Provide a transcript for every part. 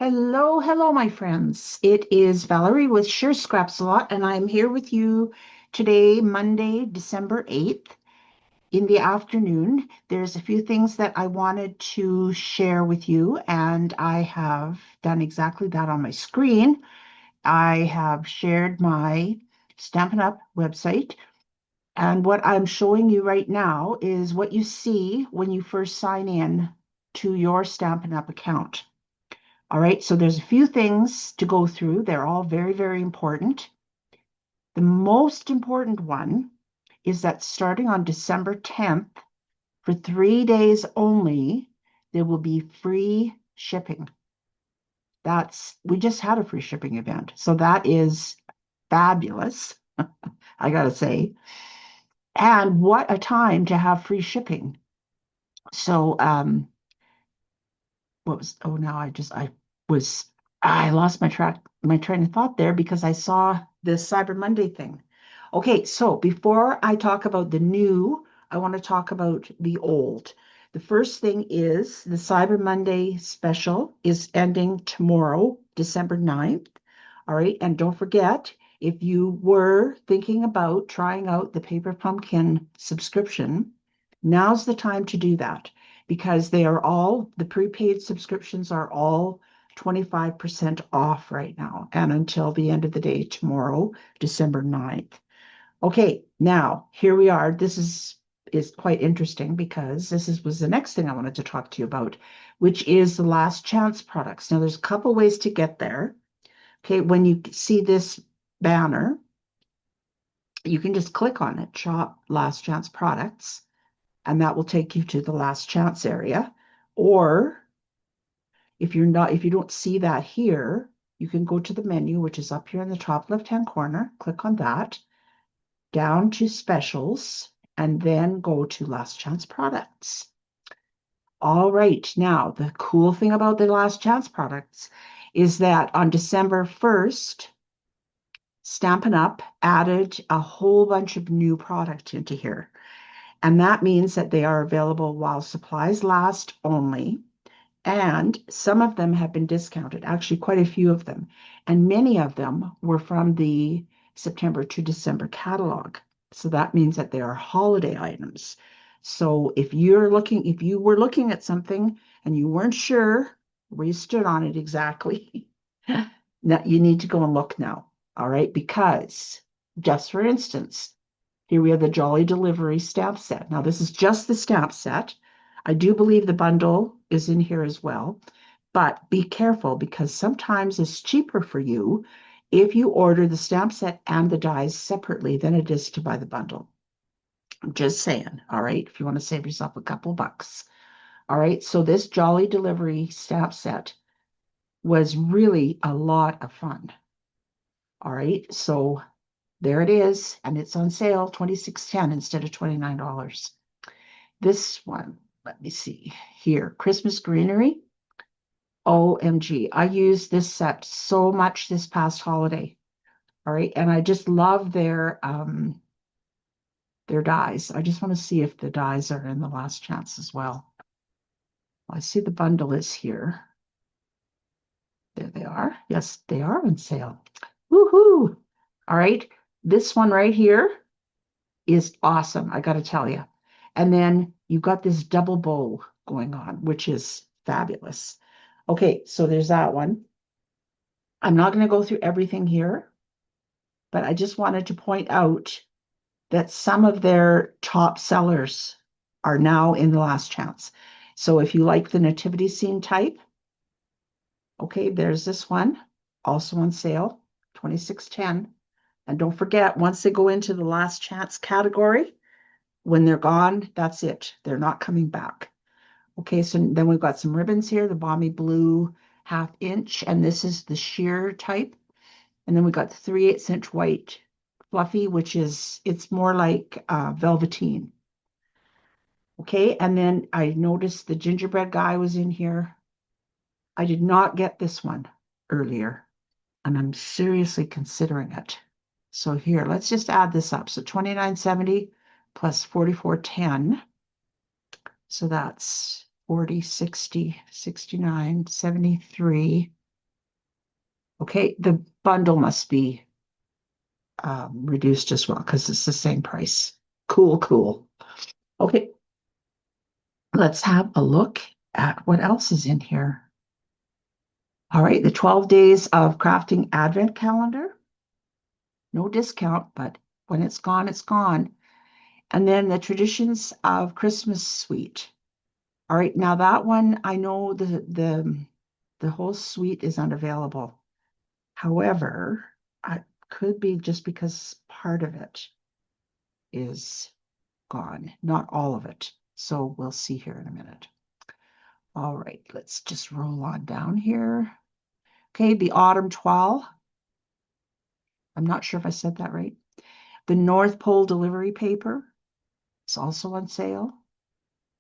Hello, hello, my friends. It is Valerie with Sure Scraps a Lot, and I'm here with you today, Monday, December 8th, in the afternoon. There's a few things that I wanted to share with you, and I have done exactly that on my screen. I have shared my Stampin' Up website, and what I'm showing you right now is what you see when you first sign in to your Stampin' Up account. All right, so there's a few things to go through. They're all very, very important. The most important one is that starting on December 10th, for 3 days only, there will be free shipping. We just had a free shipping event. So that is fabulous, I gotta say. And what a time to have free shipping. So what was oh now was I lost my train of thought there because I saw this Cyber Monday thing. Okay, so before I talk about the new, I want to talk about the old. The first thing is the Cyber Monday special is ending tomorrow, December 9th. All right, and don't forget, if you were thinking about trying out the Paper Pumpkin subscription, now's the time to do that because the prepaid subscriptions are all 25% off right now and until the end of the day tomorrow, December 9th. Okay, now here we are. This is quite interesting because was the next thing I wanted to talk to you about, which is the last chance products. Now there's a couple ways to get there. Okay, when you see this banner, you can just click on it, shop last chance products, and that will take you to the last chance area. Or if you don't see that here, you can go to the menu, which is up here in the top left-hand corner, click on that, down to specials, and then go to last chance products. All right, now the cool thing about the last chance products is that on December 1st, Stampin' Up added a whole bunch of new product into here. And that means that they are available while supplies last only. And some of them have been discounted, actually, quite a few of them. And many of them were from the September to December catalog. So that means that they are holiday items. So if you were looking at something and you weren't sure where you stood on it exactly, now you need to go and look now. All right, because just for instance, here we have the Jolly Delivery stamp set. Now, this is just the stamp set. I do believe the bundle is in here as well, but be careful because sometimes it's cheaper for you if you order the stamp set and the dies separately than it is to buy the bundle. I'm just saying, all right, if you want to save yourself a couple bucks. All right, so this Jolly Delivery stamp set was really a lot of fun. All right, so there it is, and it's on sale, $26.10 instead of $29. This one, let me see here, Christmas Greenery. OMG, I used this set so much this past holiday. All right, and I just love their dies. I just want to see if the dies are in the last chance as well. I see the bundle is here. There they are. Yes, they are on sale. Woohoo! All right, this one right here is awesome, I got to tell you. And then you've got this double bow going on, which is fabulous. Okay, so there's that one. I'm not going to go through everything here, but I just wanted to point out that some of their top sellers are now in the last chance. So if you like the nativity scene type, okay, there's this one, also on sale, $26.10. And don't forget, once they go into the last chance category, when they're gone, that's it. They're not coming back. Okay, so then we've got some ribbons here, the Balmy Blue 1/2 inch, and this is the sheer type. And then we got the 3/8 inch white fluffy, it's more like velveteen. Okay, and then I noticed the gingerbread guy was in here. I did not get this one earlier, and I'm seriously considering it. So here, let's just add this up. So 29.70 plus 44.10. So that's 40, 60, 69, 73. Okay, the bundle must be reduced as well because it's the same price. Cool, cool. Okay, let's have a look at what else is in here. All right, the 12 days of crafting advent calendar. No discount, but when it's gone, it's gone. And then the traditions of Christmas suite. All right, now that one, I know the whole suite is unavailable. However, it could be just because part of it is gone, not all of it. So we'll see here in a minute. All right, let's just roll on down here. Okay, the autumn toile. I'm not sure if I said that right. The North Pole delivery paper is also on sale.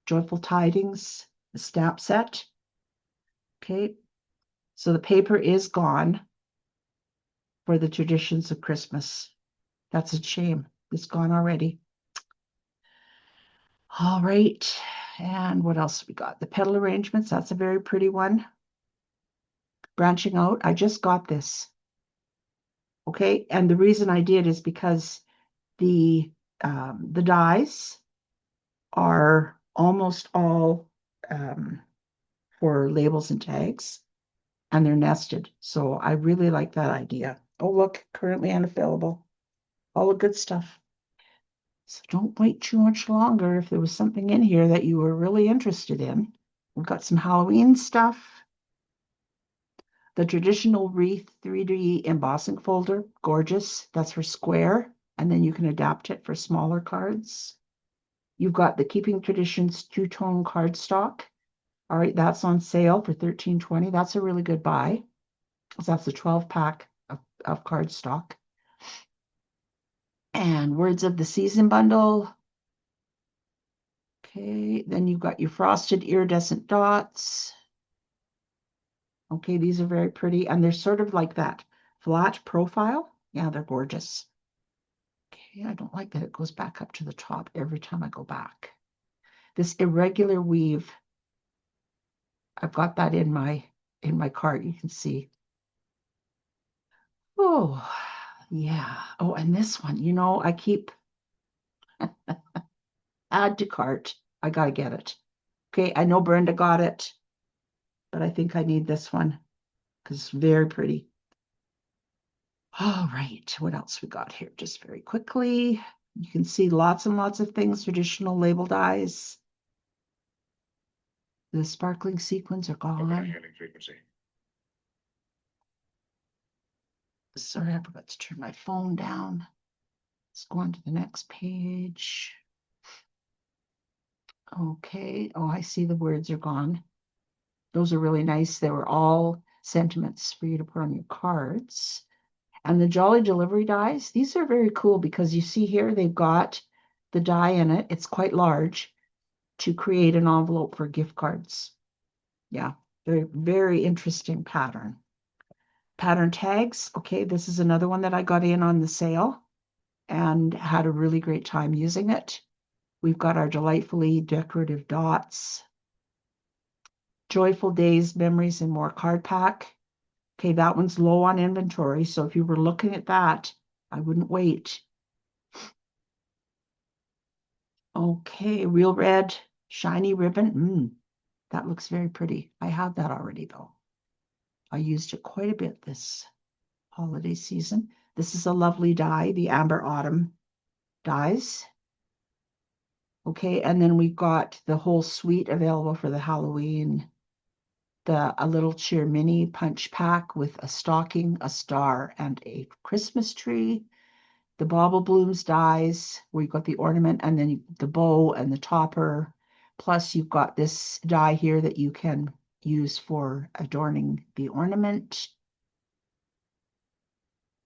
Joyful Tidings, the stamp set. Okay, so the paper is gone for the traditions of Christmas. That's a shame. It's gone already. All right, and what else we got? The petal arrangements, that's a very pretty one. Branching out, I just got this. Okay, and the reason I did is because the dies are almost all for labels and tags, and they're nested. So I really like that idea. Oh, look, currently unavailable. All the good stuff. So don't wait too much longer if there was something in here that you were really interested in. We've got some Halloween stuff. The traditional wreath 3D embossing folder, gorgeous. That's for square, and then you can adapt it for smaller cards. You've got the Keeping Traditions two-tone cardstock. All right, that's on sale for $13.20. That's a really good buy. That's a 12-pack of cardstock. And Words of the Season bundle. Okay, then you've got your frosted iridescent dots. Okay, these are very pretty, and they're sort of like that flat profile. Yeah, they're gorgeous. Okay, I don't like that it goes back up to the top every time I go back. This irregular weave, I've got that in my cart, you can see. Oh, yeah. Oh, and this one, I keep add to cart. I gotta get it. Okay, I know Brenda got it, but I think I need this one because it's very pretty. All right, what else we got here? Just very quickly. You can see lots and lots of things, traditional label dies. The sparkling sequins are gone. Sorry, I forgot to turn my phone down. Let's go on to the next page. Okay. Oh, I see the words are gone. Those are really nice. They were all sentiments for you to put on your cards. And the Jolly Delivery dies, these are very cool because you see here they've got the die in it. It's quite large to create an envelope for gift cards. Yeah, very, very interesting pattern. Pattern tags. Okay, this is another one that I got in on the sale and had a really great time using it. We've got our delightfully decorative dots. Joyful Days, Memories, and More card pack. Okay, that one's low on inventory, so if you were looking at that, I wouldn't wait. Okay, real red, shiny ribbon. That looks very pretty. I have that already, though. I used it quite a bit this holiday season. This is a lovely die, the Amber Autumn dies. Okay, and then we've got the whole suite available for the Halloween. A Little Cheer mini punch pack with a stocking, a star, and a Christmas tree. The Bauble Blooms dies, where you've got the ornament and then the bow and the topper. Plus, you've got this die here that you can use for adorning the ornament.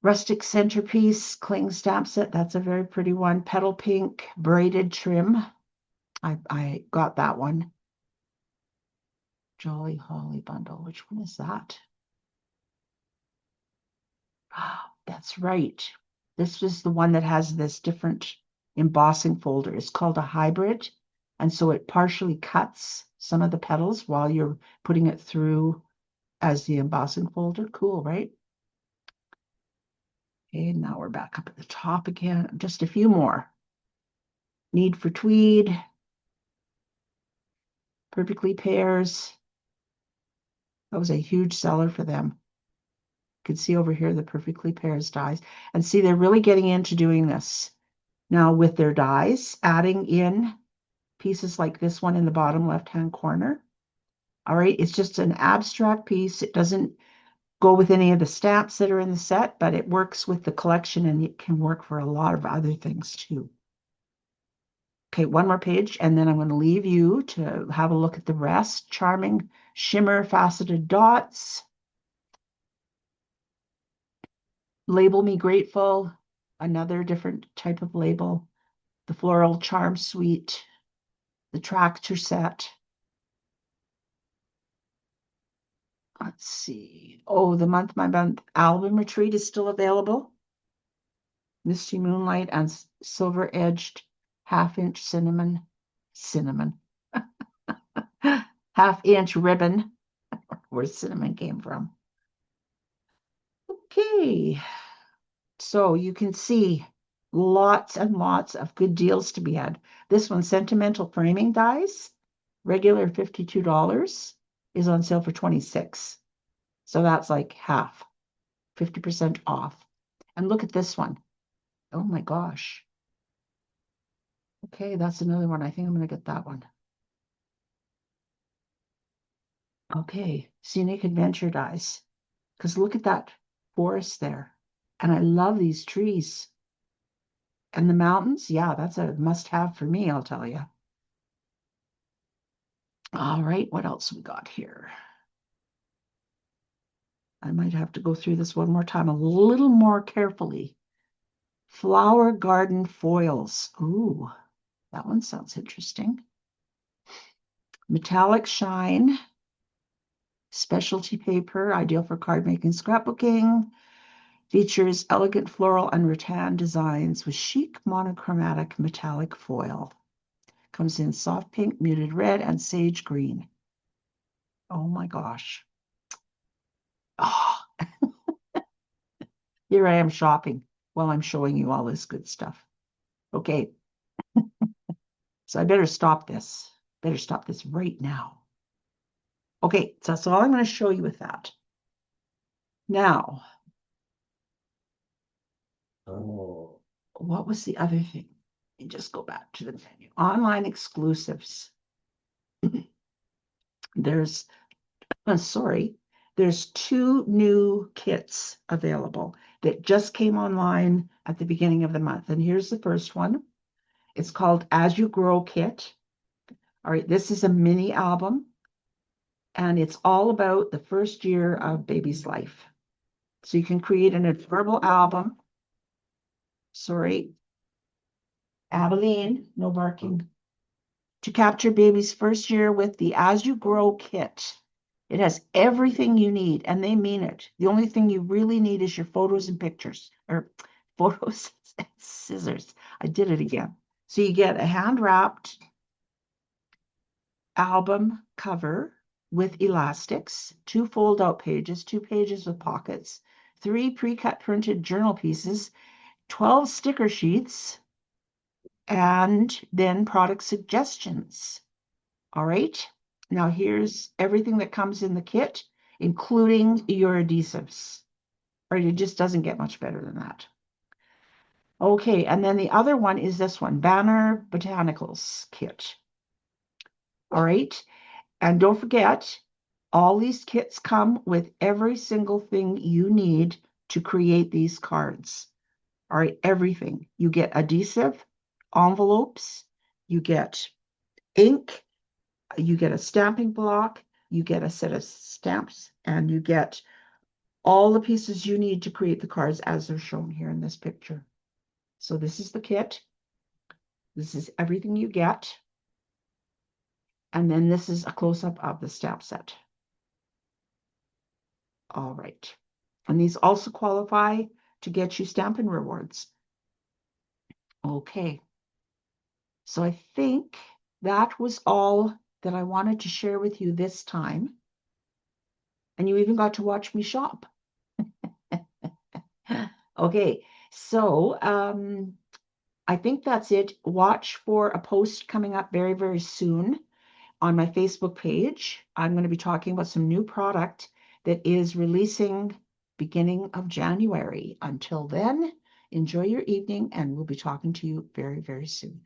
Rustic Centerpiece Cling Stamp Set. That's a very pretty one. Petal Pink Braided Trim. I got that one. Jolly Holly Bundle. Which one is that? That's right. This was the one that has this different embossing folder. It's called a hybrid. And so it partially cuts some of the petals while you're putting it through as the embossing folder. Cool, right? Okay, now we're back up at the top again. Just a few more. Need for Tweed. Perfectly Pairs. That was a huge seller for them. You can see over here the Perfectly Pairs dies. And see, they're really getting into doing this now with their dies, adding in pieces like this one in the bottom left-hand corner. All right, it's just an abstract piece. It doesn't go with any of the stamps that are in the set, but it works with the collection and it can work for a lot of other things too. Okay, one more page, and then I'm going to leave you to have a look at the rest. Charming Shimmer Faceted Dots. Label Me Grateful, another different type of label. The Floral Charm Suite, the Tractor Set. Let's see. Oh, the Month by Month album retreat is still available. Misty Moonlight and Silver Edged Half-Inch Cinnamon. Half-inch ribbon. Where cinnamon came from. Okay. So you can see lots and lots of good deals to be had. This one, Sentimental Framing Dies, regular $52, is on sale for $26. So that's like half, 50% off. And look at this one. Oh my gosh. Okay, that's another one. I think I'm going to get that one. Okay, Scenic Adventure Dies. Because look at that forest there. And I love these trees. And the mountains, yeah, that's a must-have for me, I'll tell you. All right, what else we got here? I might have to go through this one more time a little more carefully. Flower Garden Foils. Ooh, that one sounds interesting. Metallic Shine. Specialty paper, ideal for card making, scrapbooking. Features elegant floral and rattan designs with chic monochromatic metallic foil. Comes in soft pink, muted red, and sage green. Oh my gosh. Oh, here I am shopping while I'm showing you all this good stuff. Okay, so I better stop this. Better stop this right now. Okay, so that's all I'm going to show you with that. Now, oh, what was the other thing? Let me just go back to the menu. Online exclusives. There's, sorry, there's 2 new kits available that just came online at the beginning of the month. And here's the first one. It's called As You Grow Kit. All right, this is a mini album, and it's all about the first year of baby's life. So you can create an adorable album. Sorry, Abilene, no barking. To capture baby's first year with the As You Grow kit. It has everything you need, and they mean it. The only thing you really need is your photos and pictures, or photos and scissors. I did it again. So you get a hand-wrapped album cover with elastics, 2 fold-out pages, 2 pages with pockets, 3 pre-cut printed journal pieces, 12 sticker sheets, and then product suggestions. All right. Now here's everything that comes in the kit, including your adhesives. All right, it just doesn't get much better than that. Okay, and then the other one is this one, Banner Botanicals kit. All right, and don't forget, all these kits come with every single thing you need to create these cards. All right, everything. You get adhesive, envelopes, you get ink, you get a stamping block, you get a set of stamps, and you get all the pieces you need to create the cards as they're shown here in this picture. So this is the kit. This is everything you get. And then this is a close-up of the stamp set. All right. And these also qualify to get you Stampin' Rewards. Okay. So I think that was all that I wanted to share with you this time. And you even got to watch me shop. Okay, so I think that's it. Watch for a post coming up very, very soon on my Facebook page. I'm going to be talking about some new product that is releasing beginning of January. Until then, enjoy your evening, and we'll be talking to you very, very soon.